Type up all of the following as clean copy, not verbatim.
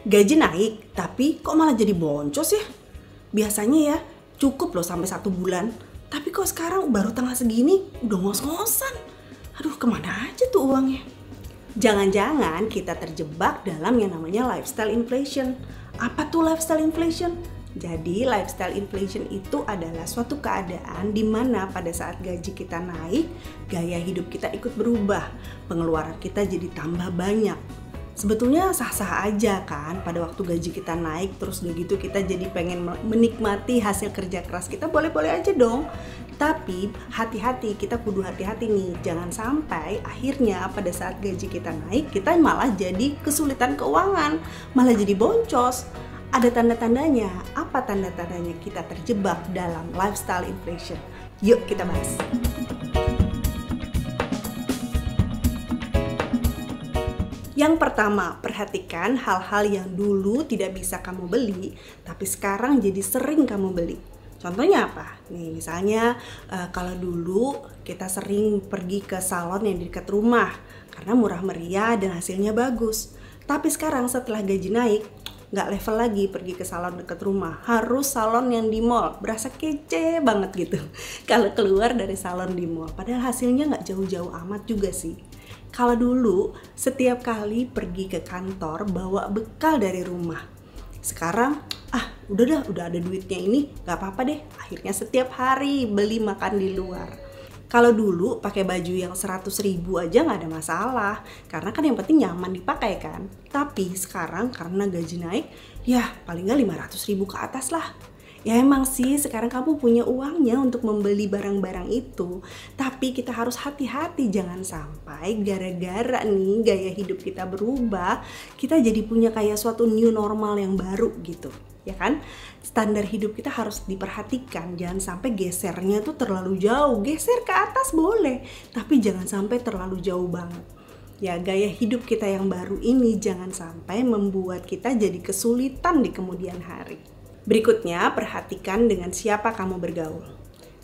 Gaji naik, tapi kok malah jadi boncos ya? Biasanya ya cukup loh sampai 1 bulan. Tapi kok sekarang baru tanggal segini udah ngos-ngosan. Aduh, kemana aja tuh uangnya? Jangan-jangan kita terjebak dalam yang namanya lifestyle inflation. Apa tuh lifestyle inflation? Jadi lifestyle inflation itu adalah suatu keadaan di mana pada saat gaji kita naik, gaya hidup kita ikut berubah, pengeluaran kita jadi tambah banyak. Sebetulnya sah-sah aja kan pada waktu gaji kita naik, terus udah gitu kita jadi pengen menikmati hasil kerja keras kita, boleh-boleh aja dong. Tapi hati-hati, kita kudu hati-hati nih, jangan sampai akhirnya pada saat gaji kita naik kita malah jadi kesulitan keuangan, malah jadi boncos. Ada tanda-tandanya. Apa tanda-tandanya kita terjebak dalam lifestyle inflation? Yuk kita bahas. Yang pertama, perhatikan hal-hal yang dulu tidak bisa kamu beli, tapi sekarang jadi sering kamu beli. Contohnya apa? Nih, misalnya kalau dulu kita sering pergi ke salon yang di dekat rumah karena murah meriah dan hasilnya bagus. Tapi sekarang setelah gaji naik, nggak level lagi pergi ke salon dekat rumah, harus salon yang di mall, berasa kece banget gitu kalau keluar dari salon di mall, padahal hasilnya nggak jauh-jauh amat juga sih. Kalau dulu setiap kali pergi ke kantor bawa bekal dari rumah, sekarang udah ada duitnya ini, nggak apa-apa deh, akhirnya setiap hari beli makan di luar. Kalau dulu pakai baju yang 100.000 aja nggak ada masalah, karena kan yang penting nyaman dipakai kan. Tapi sekarang karena gaji naik, ya paling nggak 500.000 ke atas lah. Ya emang sih sekarang kamu punya uangnya untuk membeli barang-barang itu, tapi kita harus hati-hati jangan sampai gara-gara nih gaya hidup kita berubah, kita jadi punya kayak suatu new normal yang baru gitu. Ya kan? Standar hidup kita harus diperhatikan, jangan sampai gesernya tuh terlalu jauh. Geser ke atas boleh, tapi jangan sampai terlalu jauh banget. Ya, gaya hidup kita yang baru ini jangan sampai membuat kita jadi kesulitan di kemudian hari. Berikutnya, perhatikan dengan siapa kamu bergaul.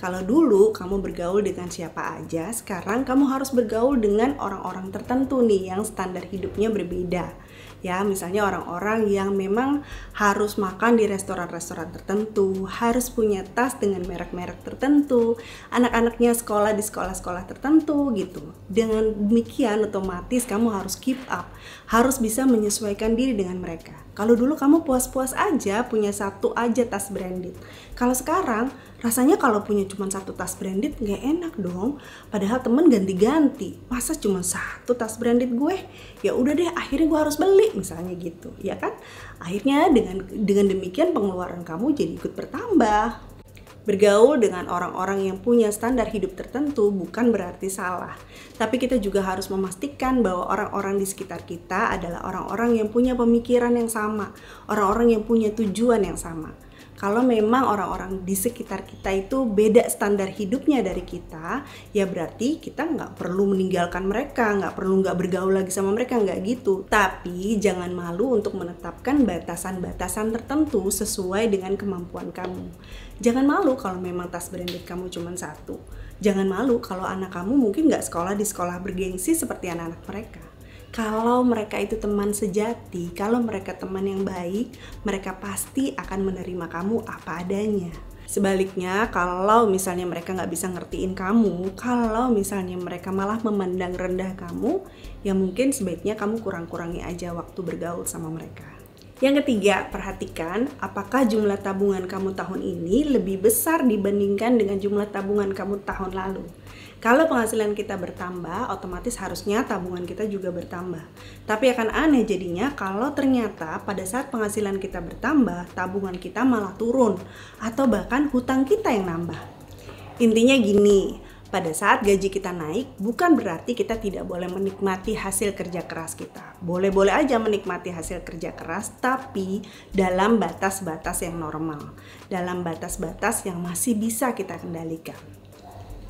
Kalau dulu kamu bergaul dengan siapa aja, sekarang kamu harus bergaul dengan orang-orang tertentu nih yang standar hidupnya berbeda. Ya, misalnya orang-orang yang memang harus makan di restoran-restoran tertentu, harus punya tas dengan merek-merek tertentu, anak-anaknya sekolah di sekolah-sekolah tertentu gitu. Dengan demikian otomatis kamu harus keep up, harus bisa menyesuaikan diri dengan mereka. Kalau dulu kamu puas-puas aja punya satu aja tas branded. Kalau sekarang rasanya kalau punya cuma satu tas branded nggak enak dong. Padahal temen ganti-ganti. Masa cuma satu tas branded gue? Ya udah deh, akhirnya gue harus beli misalnya gitu, ya kan? Akhirnya dengan demikian pengeluaran kamu jadi ikut bertambah. Bergaul dengan orang-orang yang punya standar hidup tertentu bukan berarti salah. Tapi kita juga harus memastikan bahwa orang-orang di sekitar kita adalah orang-orang yang punya pemikiran yang sama, orang-orang yang punya tujuan yang sama. Kalau memang orang-orang di sekitar kita itu beda standar hidupnya dari kita, ya berarti kita nggak perlu meninggalkan mereka, nggak perlu nggak bergaul lagi sama mereka, nggak gitu. Tapi jangan malu untuk menetapkan batasan-batasan tertentu sesuai dengan kemampuan kamu. Jangan malu kalau memang tas branded kamu cuma satu. Jangan malu kalau anak kamu mungkin nggak sekolah di sekolah bergengsi seperti anak-anak mereka. Kalau mereka itu teman sejati, kalau mereka teman yang baik, mereka pasti akan menerima kamu apa adanya. Sebaliknya, kalau misalnya mereka nggak bisa ngertiin kamu, kalau misalnya mereka malah memandang rendah kamu, ya mungkin sebaiknya kamu kurang-kurangi aja waktu bergaul sama mereka. Yang ketiga, perhatikan apakah jumlah tabungan kamu tahun ini lebih besar dibandingkan dengan jumlah tabungan kamu tahun lalu. Kalau penghasilan kita bertambah, otomatis harusnya tabungan kita juga bertambah. Tapi akan aneh jadinya kalau ternyata pada saat penghasilan kita bertambah, tabungan kita malah turun atau bahkan hutang kita yang nambah. Intinya gini, pada saat gaji kita naik, bukan berarti kita tidak boleh menikmati hasil kerja keras kita. Boleh-boleh aja menikmati hasil kerja keras, tapi dalam batas-batas yang normal, dalam batas-batas yang masih bisa kita kendalikan.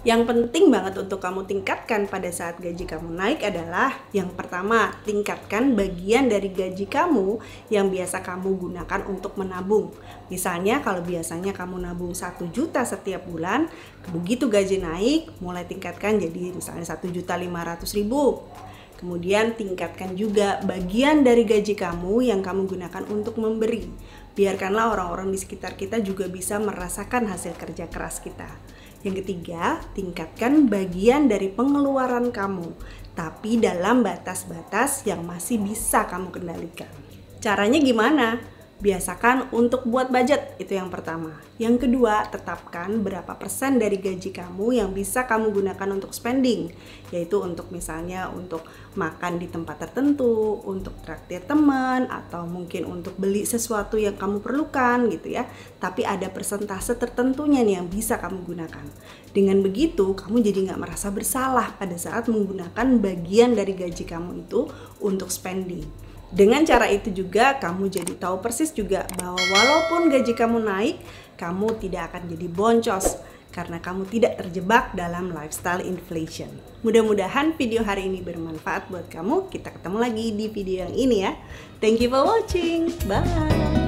Yang penting banget untuk kamu tingkatkan pada saat gaji kamu naik adalah yang pertama, tingkatkan bagian dari gaji kamu yang biasa kamu gunakan untuk menabung. Misalnya kalau biasanya kamu nabung 1 juta setiap bulan, begitu gaji naik mulai tingkatkan jadi misalnya 1.500.000. Kemudian tingkatkan juga bagian dari gaji kamu yang kamu gunakan untuk memberi. Biarkanlah orang-orang di sekitar kita juga bisa merasakan hasil kerja keras kita. Yang ketiga, tingkatkan bagian dari pengeluaran kamu, tapi dalam batas-batas yang masih bisa kamu kendalikan. Caranya gimana? Biasakan untuk buat budget, itu yang pertama. Yang kedua, tetapkan berapa persen dari gaji kamu yang bisa kamu gunakan untuk spending, yaitu untuk misalnya untuk makan di tempat tertentu, untuk traktir teman, atau mungkin untuk beli sesuatu yang kamu perlukan gitu ya. Tapi ada persentase tertentunya nih yang bisa kamu gunakan. Dengan begitu, kamu jadi nggak merasa bersalah pada saat menggunakan bagian dari gaji kamu itu untuk spending. Dengan cara itu juga kamu jadi tahu persis juga bahwa walaupun gaji kamu naik, kamu tidak akan jadi boncos karena kamu tidak terjebak dalam lifestyle inflation. Mudah-mudahan video hari ini bermanfaat buat kamu. Kita ketemu lagi di video yang ini ya. Thank you for watching. Bye.